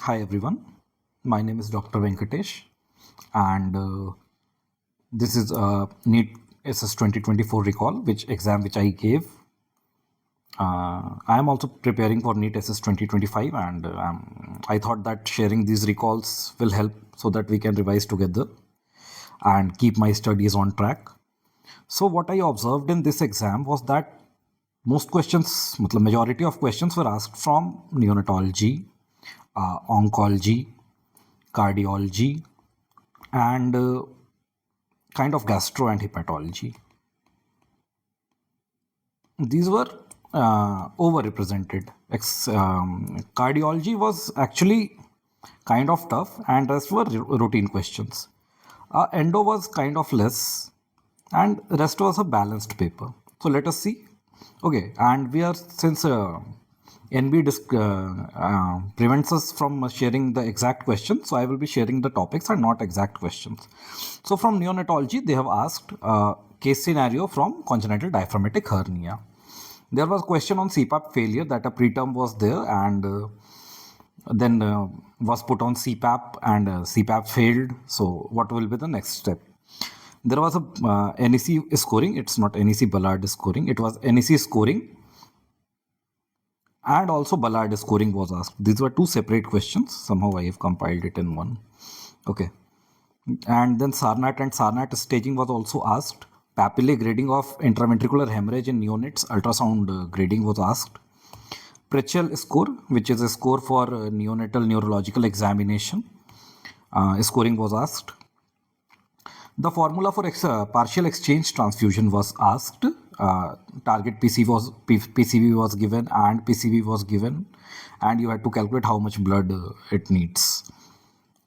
Hi everyone, my name is Dr. Venkatesh, and this is a NEET SS 2024 recall, which I gave. I am also preparing for NEET SS 2025, and I thought that sharing these recalls will help so that we can revise together and keep my studies on track. So what I observed in this exam was that most questions, मतलब majority of questions were asked from neonatology, oncology, cardiology, and kind of gastro and hepatology. These were overrepresented. Cardiology was actually kind of tough, and rest were routine questions. Endo was kind of less, and rest was a balanced paper. So let us see. Okay, and we are since prevents us from sharing the exact questions, so I will be sharing the topics and not exact questions. So from neonatology, they have asked case scenario from congenital diaphragmatic hernia. There was a question on CPAP failure, that a preterm was there and then was put on CPAP and CPAP failed. So what will be the next step? There was a NEC scoring. It's not NEC Ballard scoring. It was NEC scoring, and also Ballard scoring was asked. These were two separate questions. Somehow I have compiled it in one. Okay. And then Sarnat and Sarnat staging was also asked. Papillae grading of intraventricular hemorrhage in neonates, ultrasound grading was asked. Pritchell score, which is a score for neonatal neurological examination, scoring was asked. The formula for partial exchange transfusion was asked. Target PCV was given and PCV was given, and you had to calculate how much blood it needs.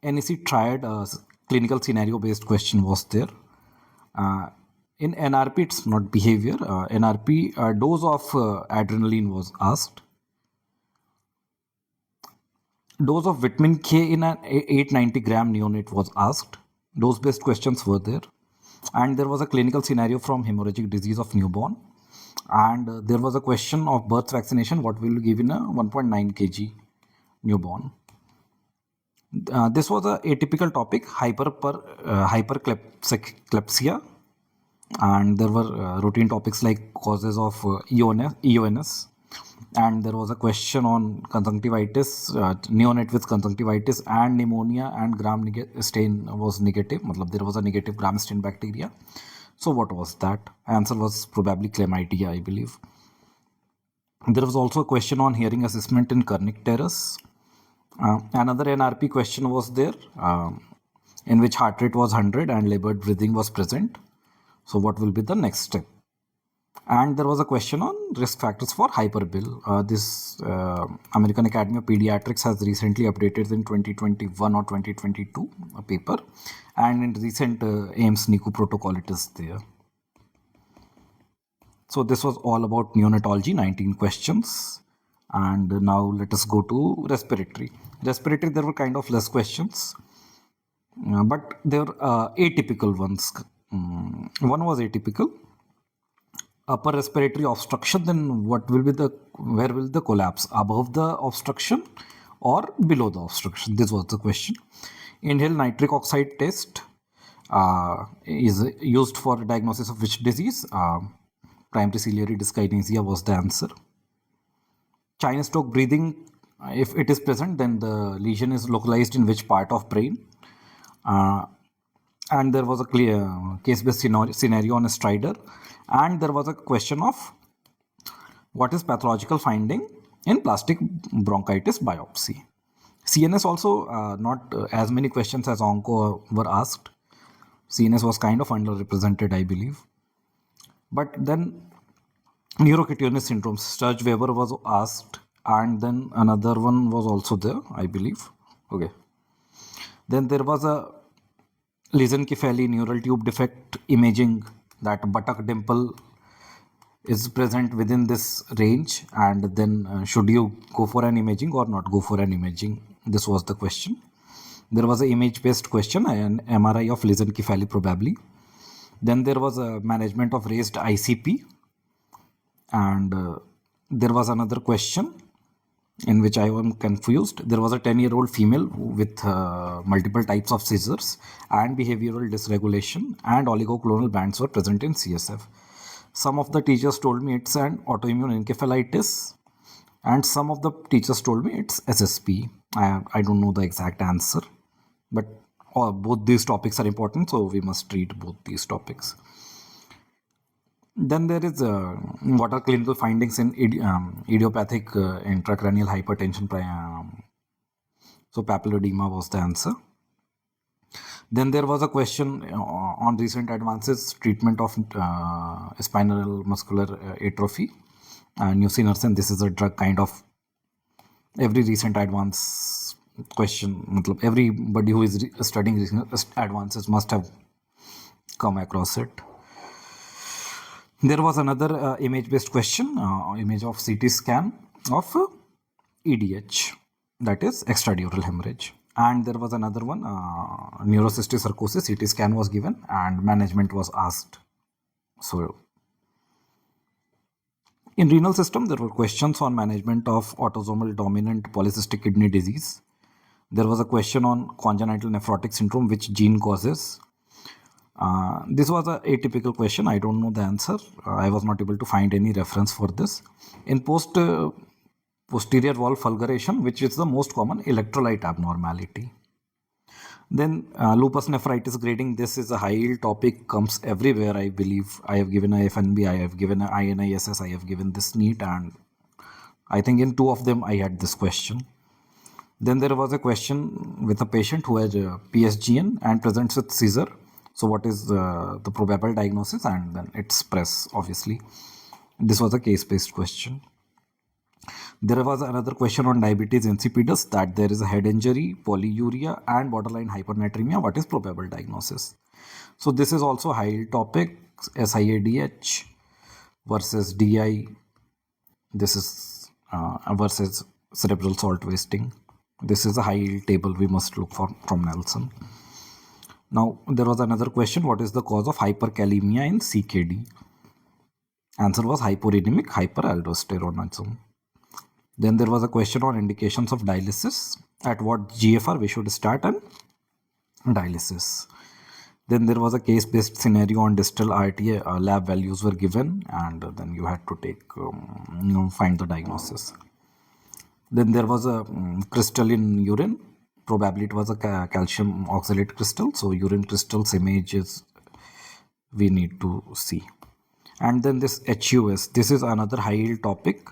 NEC triad clinical scenario based question was there. In NRP, it's not behavior. NRP dose of adrenaline was asked. Dose of vitamin K in an 890 gram neonate was asked. Dose based questions were there. And there was a clinical scenario from hemorrhagic disease of newborn. And there was a question of birth vaccination, what will give in a 1.9 kg newborn. This was a atypical topic, hyperklepsia, and there were routine topics like causes of EONS, and there was a question on conjunctivitis, neonate with conjunctivitis and pneumonia, and gram stain was negative. There was a negative gram stain bacteria. So what was that? Answer was probably chlamydia, I believe. There was also a question on hearing assessment in kernicterus. Another NRP question was there, in which heart rate was 100 and labored breathing was present. So what will be the next step? And there was a question on risk factors for hyperbil. This American Academy of Pediatrics has recently updated in 2021 or 2022 a paper, and in recent AIMS NICU protocol it is there. So this was all about neonatology, 19 questions. And now let us go to respiratory. Respiratory, there were kind of less questions, but there were atypical ones. One was atypical. Upper respiratory obstruction, then where will the collapse? Above the obstruction or below the obstruction? This was the question. Inhaled nitric oxide test is used for diagnosis of which disease? Primary ciliary dyskinesia was the answer. Chinese stroke breathing, if it is present, then the lesion is localized in which part of brain? And there was a clear case-based scenario on a stridor, and there was a question of what is pathological finding in plastic bronchitis biopsy. CNS also not as many questions as onco were asked. CNS was kind of underrepresented, I believe. But then neurocutaneous syndrome, Sturge-Weber was asked, and then another one was also there, I believe. Okay. Then there was a Lissencephaly neural tube defect imaging, that buttock dimple is present within this range, and then should you go for an imaging or not go for an imaging? This was the question. There was an image based question, an MRI of Lissencephaly probably. Then there was a management of raised ICP, and there was another question in which I am confused. There was a 10-year-old female with multiple types of seizures and behavioral dysregulation, and oligoclonal bands were present in CSF. Some of the teachers told me it's an autoimmune encephalitis, and some of the teachers told me it's SSP. I don't know the exact answer, but both these topics are important, so we must treat both these topics. Then there is what are clinical findings in idiopathic intracranial hypertension. So papilledema was the answer. Then there was a question on recent advances treatment of spinal muscular atrophy. Nusinersen, this is a drug kind of every recent advance question. Everybody who is studying recent advances must have come across it. There was another image-based question, image of CT scan of EDH, that is extradural hemorrhage. And there was another one, neurocystic sarcosis, CT scan was given and management was asked. So, in renal system, there were questions on management of autosomal dominant polycystic kidney disease. There was a question on congenital nephrotic syndrome, which gene causes. This was an atypical question. I don't know the answer. I was not able to find any reference for this. In posterior valve fulguration, which is the most common electrolyte abnormality. Then lupus nephritis grading. This is a high-yield topic, comes everywhere, I believe. I have given a FNB, I have given a INISS, I have given this NEET, and I think in 2 of them I had this question. Then there was a question with a patient who has PSGN and presents with seizure. So what is the probable diagnosis, and then its press, obviously. This was a case-based question. There was another question on diabetes insipidus, that there is a head injury, polyuria and borderline hypernatremia. What is probable diagnosis? So this is also a high topic, SIADH versus DI. This is versus cerebral salt wasting. This is a high yield table we must look for from Nelson. Now, there was another question, what is the cause of hyperkalemia in CKD? Answer was hyporenemic hyperaldosteronism. Then there was a question on indications of dialysis, at what GFR we should start and dialysis. Then there was a case-based scenario on distal RTA, lab values were given, and then you had to take, find the diagnosis. Then there was a crystal in urine. Probably it was a calcium oxalate crystal. So urine crystals images we need to see. And then this HUS. This is another high-yield topic.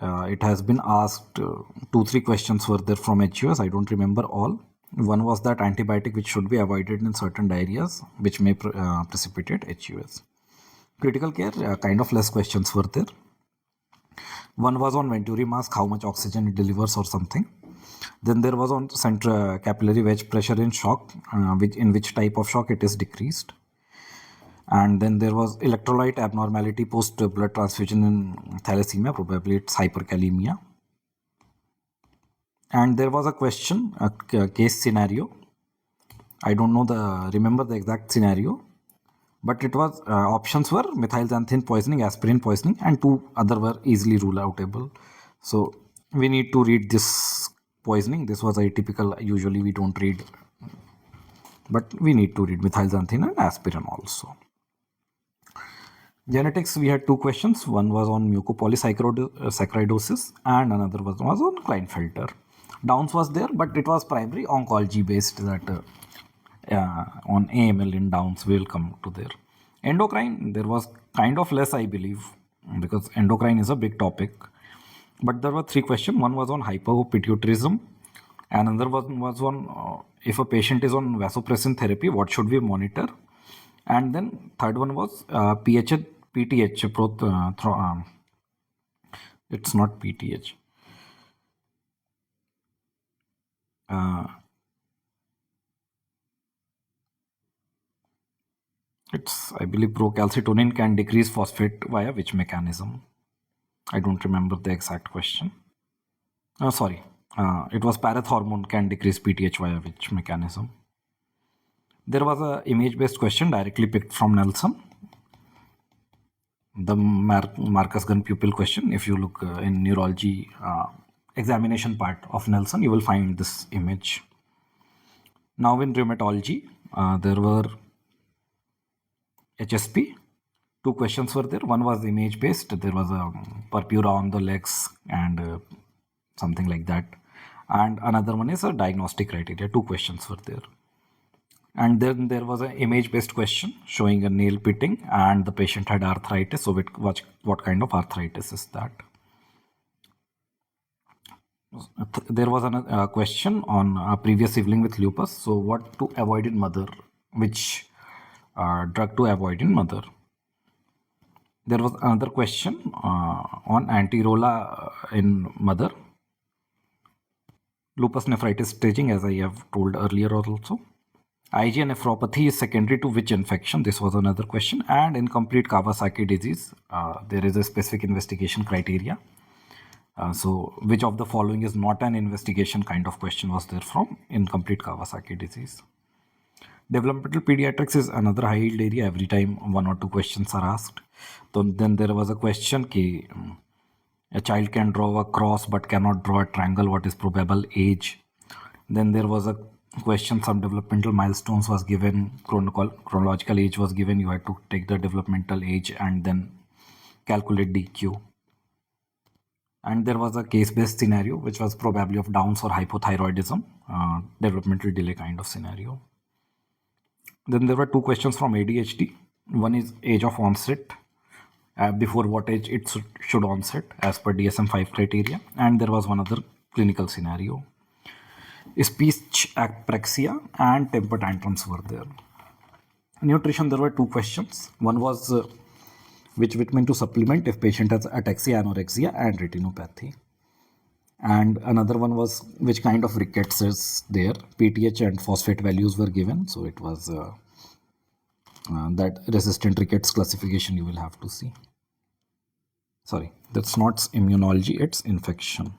It has been asked 2-3 questions were there from HUS. I don't remember all. One was that antibiotic which should be avoided in certain diarrheas which may precipitate HUS. Critical care, kind of less questions were there. One was on Venturi mask, how much oxygen it delivers or something. Then there was on central capillary wedge pressure in shock, in which type of shock it is decreased. And then there was electrolyte abnormality post blood transfusion in thalassemia, probably it's hyperkalemia. And there was a question, a case scenario. I don't know remember the exact scenario, but it was options were methylxanthine poisoning, aspirin poisoning, and 2 other were easily rule outable. So we need to read this poisoning. This was atypical. Usually we don't read, but we need to read methylxanthine and aspirin also. Genetics, we had 2 questions. One was on mucopolysaccharidosis and another was on Klinefelter. Downs was there, but it was primary oncology based, that on AML in Downs we will come to there. Endocrine, there was kind of less, I believe, because endocrine is a big topic. But there were 3 questions. One was on hypopituitarism, and another one was on if a patient is on vasopressin therapy, what should we monitor? And then third one was PTH, it's not PTH. It's, I believe, procalcitonin can decrease phosphate via which mechanism? I don't remember the exact question. Sorry, it was parathormone can decrease PTH via which mechanism? There was a image-based question directly picked from Nelson. The Marcus gun pupil question, if you look in neurology, examination part of Nelson, you will find this image. Now in rheumatology, there were HSP. Two questions were there. One was image based. There was a purpura on the legs and something like that. And another one is a diagnostic criteria. Two questions were there. And then there was an image-based question showing a nail pitting, and the patient had arthritis. So what kind of arthritis is that? There was a question on a previous sibling with lupus. So what to avoid in mother? Which drug to avoid in mother? There was another question on anti-rola in mother. Lupus nephritis staging, as I have told earlier also. IgA nephropathy is secondary to which infection? This was another question. And incomplete Kawasaki disease, there is a specific investigation criteria. So which of the following is not an investigation kind of question was there from incomplete Kawasaki disease. Developmental pediatrics is another high yield area. Every time one or two questions are asked. Then there was a question ki a child can draw a cross but cannot draw a triangle. What is probable age? Then there was a question, some developmental milestones was given, chronological age was given. You had to take the developmental age and then calculate DQ. And there was a case-based scenario, which was probably of Downs or hypothyroidism, developmental delay kind of scenario. Then there were two questions from ADHD. One is age of onset, before what age it should onset as per DSM-5 criteria. And there was one other clinical scenario. Speech apraxia and temper tantrums were there. Nutrition, there were two questions. One was which vitamin to supplement if patient has ataxia, anorexia and retinopathy. And another one was which kind of rickets is there. PTH and phosphate values were given. So it was that resistant rickets classification you will have to see. Sorry, that's not immunology, it's infection.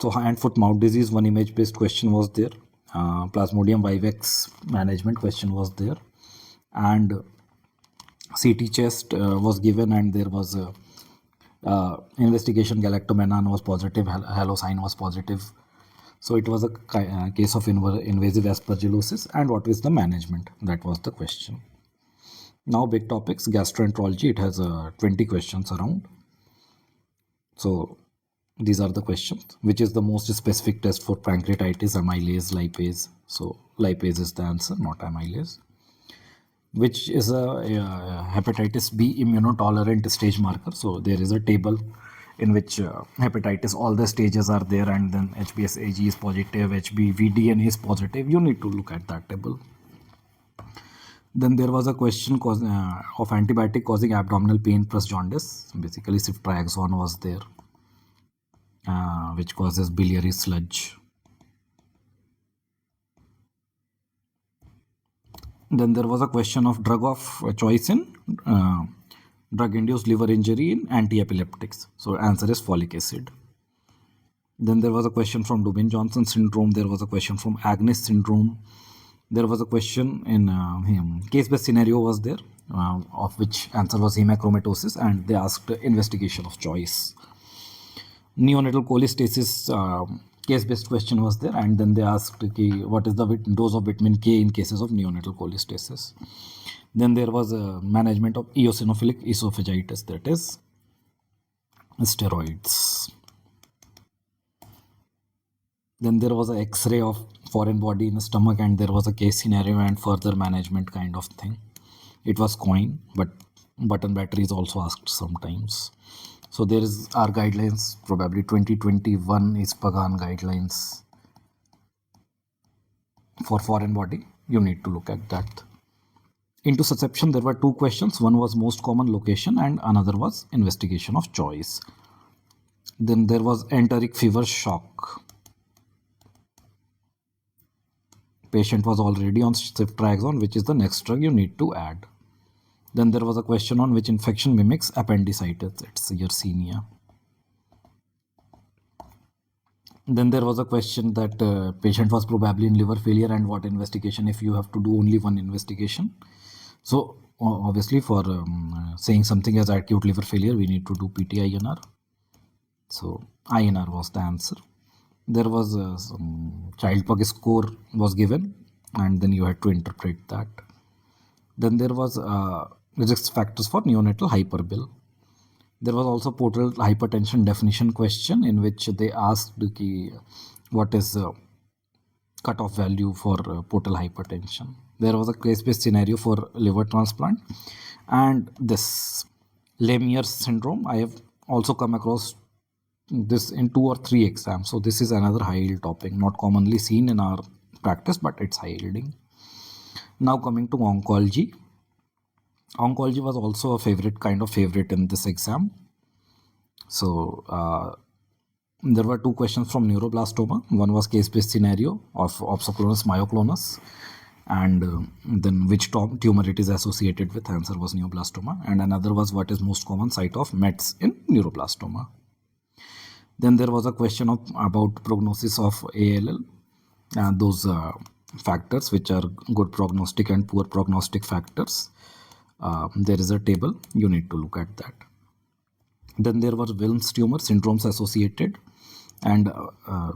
So hand foot mouth disease, one image based question was there. Plasmodium vivax management question was there. And CT chest was given, and there was a investigation galactomannan was positive, halocine was positive. So it was a case of invasive aspergillosis. And what is the management? That was the question. Now big topics, gastroenterology, it has 20 questions around. So these are the questions. Which is the most specific test for pancreatitis? Amylase, lipase. So lipase is the answer, not amylase. Which is a hepatitis B immunotolerant stage marker. So there is a table in which hepatitis, all the stages are there, and then HBsAg is positive, HBV-DNA is positive. You need to look at that table. Then there was a question of antibiotic causing abdominal pain plus jaundice. Basically, ceftriaxone was there, which causes biliary sludge. Then there was a question of drug of choice in drug-induced liver injury in anti-epileptics. So answer is folic acid. Then there was a question from Dubin-Johnson syndrome. There was a question from Agnes syndrome. There was a question in case-based scenario was there, of which answer was hemochromatosis, and they asked investigation of choice. Neonatal cholestasis case-based question was there, and then they asked what is the dose of vitamin K in cases of neonatal cholestasis. Then there was a management of eosinophilic esophagitis, that is steroids. Then there was an X-ray of foreign body in the stomach, and there was a case scenario and further management kind of thing. It was coin, but button battery is also asked sometimes. So there is our guidelines, probably 2021 is Pagan guidelines for foreign body. You need to look at that. Intussusception, there were two questions. One was most common location and another was investigation of choice. Then there was enteric fever shock. Patient was already on ceftriaxone, which is the next drug you need to add. Then there was a question on which infection mimics appendicitis. It's Yersinia. Then there was a question that patient was probably in liver failure and what investigation if you have to do only one investigation. So obviously for saying something as acute liver failure, we need to do PT-INR. So INR was the answer. There was some child pug score was given, and then you had to interpret that. Then there was risk factors for neonatal hyperbill. There was also portal hypertension definition question, in which they asked what is cutoff value for portal hypertension. There was a case-based scenario for liver transplant, and this Lemierre's syndrome. I have also come across this in 2 or 3 exams. So this is another high yield topic, not commonly seen in our practice, but it's high yielding. Now coming to oncology. Oncology was also a favorite in this exam. So there were 2 questions from neuroblastoma. One was case-based scenario of opsoclonus myoclonus, and then which tumor it is associated with. Answer was neuroblastoma. And another was what is most common site of METs in neuroblastoma. Then there was a question about prognosis of ALL, and those factors which are good prognostic and poor prognostic factors. There is a table, you need to look at that. Then there were Wilms tumor syndromes associated, and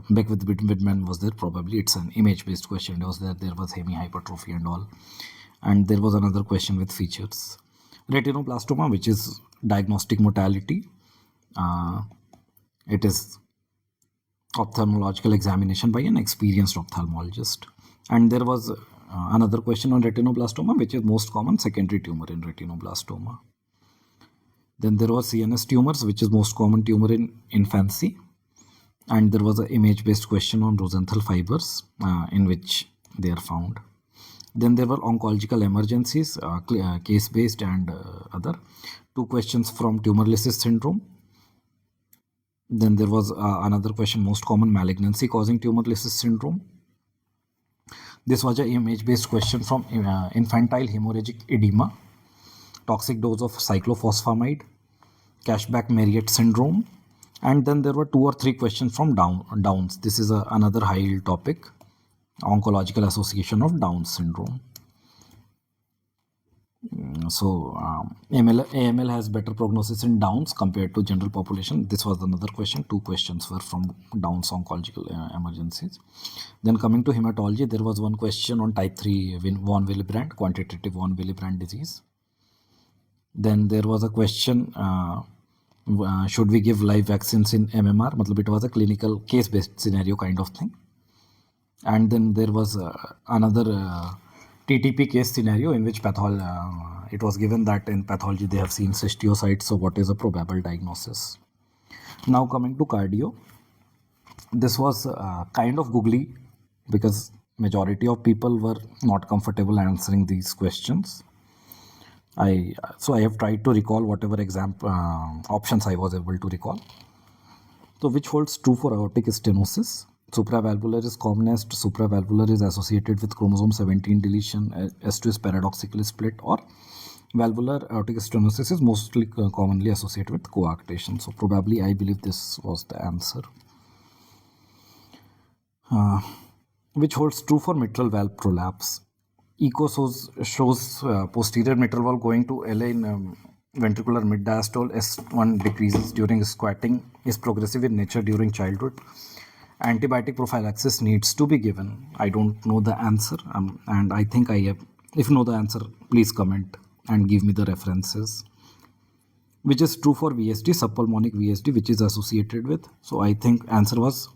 Beckwith-Widman was there. Probably it's an image-based question. There was hemihypertrophy and all. And there was another question with features. Retinoblastoma, which is diagnostic mortality. It is ophthalmological examination by an experienced ophthalmologist. And there was another question on retinoblastoma, which is most common secondary tumor in retinoblastoma. Then there was CNS tumors, which is most common tumor in infancy. And there was an image-based question on Rosenthal fibers, in which they are found. Then there were oncological emergencies, case-based and other. 2 questions from tumor lysis syndrome. Then there was another question, most common malignancy causing tumor lysis syndrome. This was an image-based question from infantile hemorrhagic edema, toxic dose of cyclophosphamide, Cashback-Marriott syndrome. And then there were 2 or 3 questions from Downs. This is another high yield topic, oncological association of Down syndrome. So AML has better prognosis in Downs compared to general population. This was another question. 2 questions were from Downs oncological emergencies. Then coming to hematology, there was 1 question on type 3 von Willebrand, quantitative von Willebrand disease. Then there was a question, should we give live vaccines in MMR? It was a clinical case-based scenario kind of thing. And then there was another TTP case scenario, in which it was given that in pathology they have seen cystiocytes. So what is a probable diagnosis? Now coming to cardio, this was kind of googly, because majority of people were not comfortable answering these questions. So I have tried to recall whatever options I was able to recall. So which holds true for aortic stenosis? Supravalvular is commonest. Supravalvular is associated with chromosome 17 deletion. S2 is paradoxically split, or valvular aortic stenosis is mostly commonly associated with coarctation. So probably I believe this was the answer. Which holds true for mitral valve prolapse? Echo shows posterior mitral valve going to LA in ventricular mid-diastole. S1 decreases during squatting, is progressive in nature during childhood. Antibiotic prophylaxis needs to be given. I don't know the answer, and I think I have. If you know the answer, please comment and give me the references. Which is true for VSD, subpulmonic VSD, which is associated with. So I think answer was,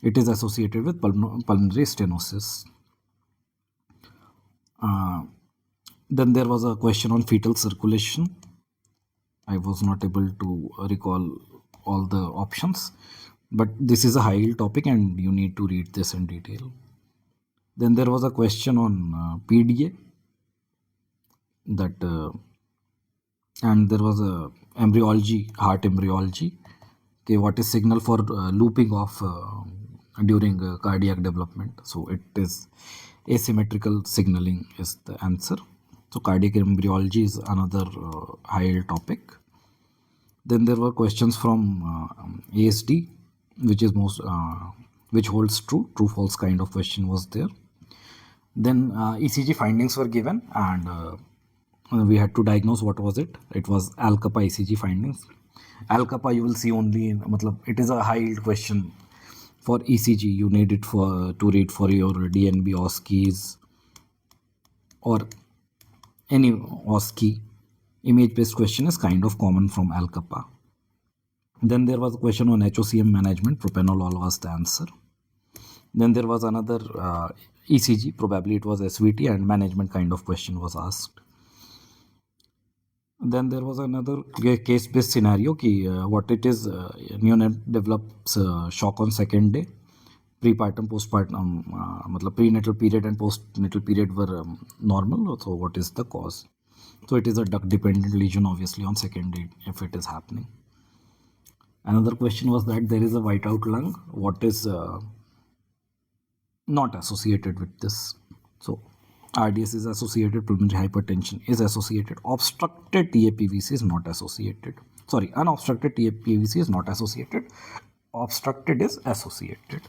it is associated with pulmonary stenosis. Then there was a question on fetal circulation. I was not able to recall all the options, but this is a high yield topic and you need to read this in detail. Then there was a question on PDA, and there was a embryology, heart embryology. Okay, what is signal for looping of during cardiac development? So it is asymmetrical signaling is the answer. So cardiac embryology is another high yield topic. Then there were questions from ASD, which holds true false kind of question was there. Then ECG findings were given, and we had to diagnose what was it. It was Al-Kappa ECG findings. Al Kappa you will see only in, matlab, it is a high yield question. For ECG, you need it for to read for your DNB OSCEs or any OSCE. Image-based question is kind of common from Al Kappa. Then there was a question on HOCM management. Propanolol was the answer. Then there was another ECG. Probably it was SVT and management kind of question was asked. Then there was another case-based scenario ki, what it is, neonate develops shock on second day. Prepartum, postpartum, matlab prenatal period and postnatal period were normal. So what is the cause? So it is a duct-dependent lesion, obviously, on second day if it is happening. Another question was that there is a whiteout lung. What is not associated with this? So RDS is associated, pulmonary hypertension is associated, obstructed TAPVC is not associated. Sorry, unobstructed TAPVC is not associated, obstructed is associated.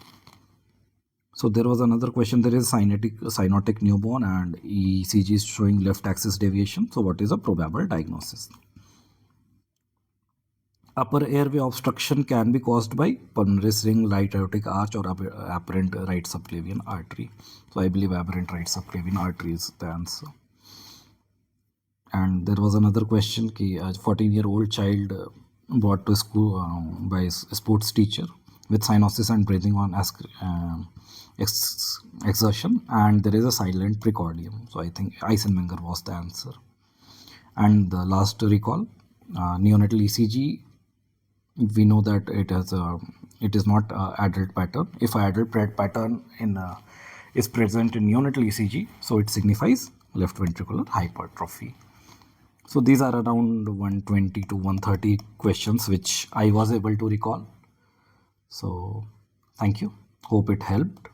So there was another question, there is cyanotic newborn and ECG is showing left axis deviation. So what is a probable diagnosis? Upper airway obstruction can be caused by pulmonary ring, right aortic arch, or apparent right subclavian artery. So I believe apparent right subclavian artery is the answer. And there was another question, ki a 14-year-old child brought to school by a sports teacher with cyanosis and breathing on exertion, and there is a silent precordium. So I think Eisenmenger was the answer. And the last recall, neonatal ECG, we know that it is not adult pattern. If adult pattern is present in neonatal ECG, so it signifies left ventricular hypertrophy. So these are around 120 to 130 questions which I was able to recall. So thank you. Hope it helped.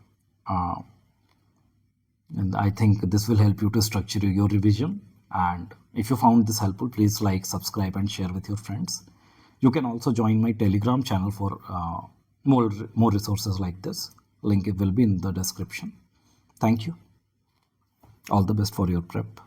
And I think this will help you to structure your revision. And if you found this helpful, please like, subscribe, and share with your friends. You can also join my Telegram channel for more resources like this. Link will be in the description. Thank you. All the best for your prep.